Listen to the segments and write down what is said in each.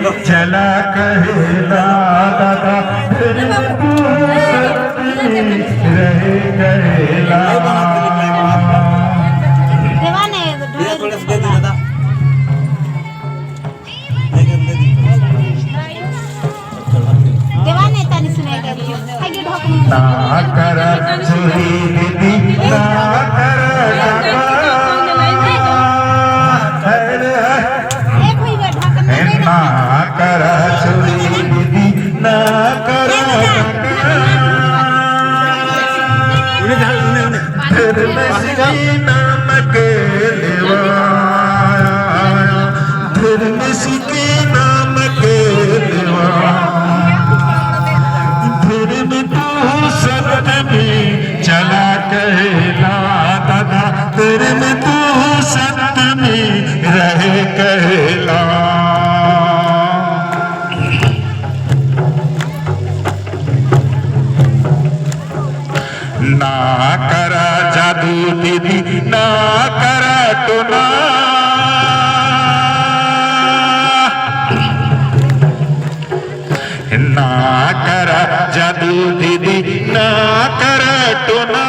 चला कहला दादा धर्म तू सत्य में रहे कहला। ना कर चोरी दीदी ना कर ना कर चोरी दीदी ना कर धर्म श्री नाम के लेवाया धर्म श्री नाम के लेवाया धर्म तू सत्य में चला कहला दादा धर्म तू सत्य में रहे कहला। ना करा जादू दीदी ना करा टोना ना करा जादू दीदी ना करा टोना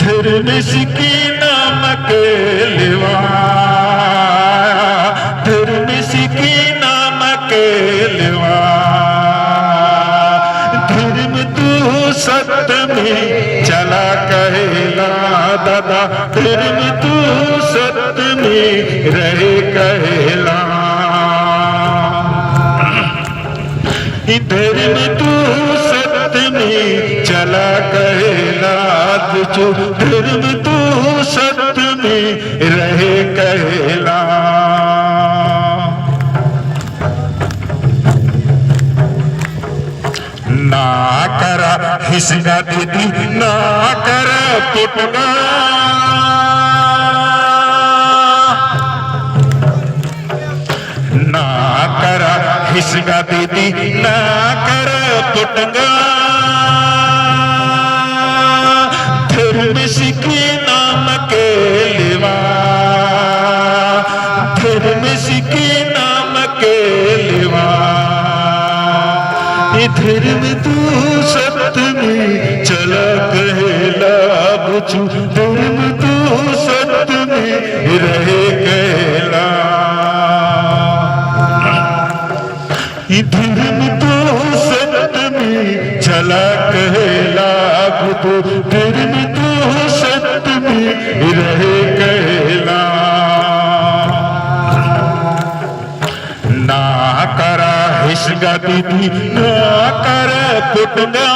धर्म सिकी नाम के लेवा धर्म सिकी नाम के लेवा धर्म तू सत्य में चला कहला दादा धर्म तू सत्य में रहे कहला। धर्म तू सत्य में चला कहला तुझो धर्म तू सत्य में रहे कहला। ना करा हिस्सा दीदी ना करा पुटना ना करा हिस्सा दीदी ना करा पुटना धर्म सिखे नाम के लेवा धर्म सिखे नाम के लेवा धर्म तू सत्य में चला कहला बुझू धर्म तू सत्य में रहे कहला। धर्म तू सत्य में चला कहला बुझू धर्म तू सत्य में रहे कहला। ना करा हिस्सा दीदी ना कर पुटना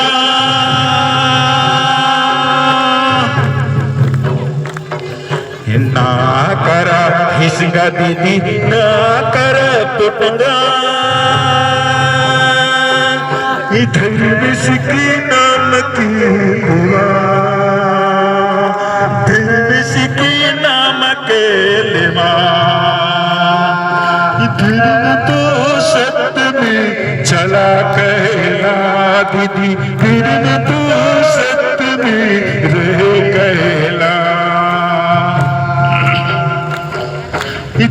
ना करा हिस्सा दीदी ना कर पुटना धर्म सिकी नाम की हुआ धर्म सिकी नाम के लेवा धर्म तो सत्य में चला कहला दीदी धर्म तो सत्य में रहे कहला।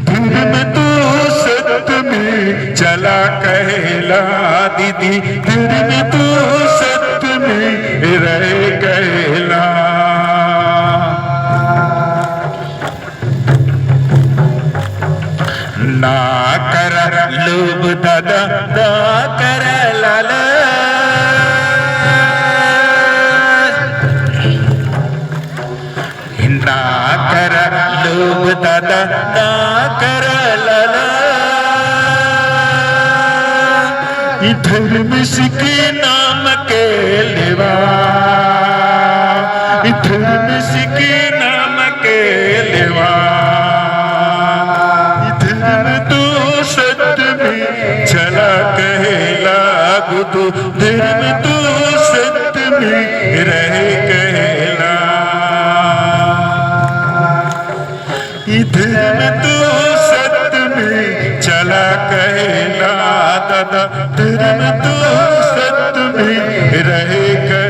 धर्म तो सत्य में चला कहला दीदी धर्म तो सत्य में रहे कहला। ना कर लोभ दादा ना कर लाला ना कर लोभ दादा ना कर लाला धर्म सिखे नाम के लेवा धर्म सिखे नाम के लेवा चला कहला बुधु धर्म तू सत्य में रहे कहला। धर्म तू सत्य में चला कहला दादा धर्म तू सत्य में रहे कहला।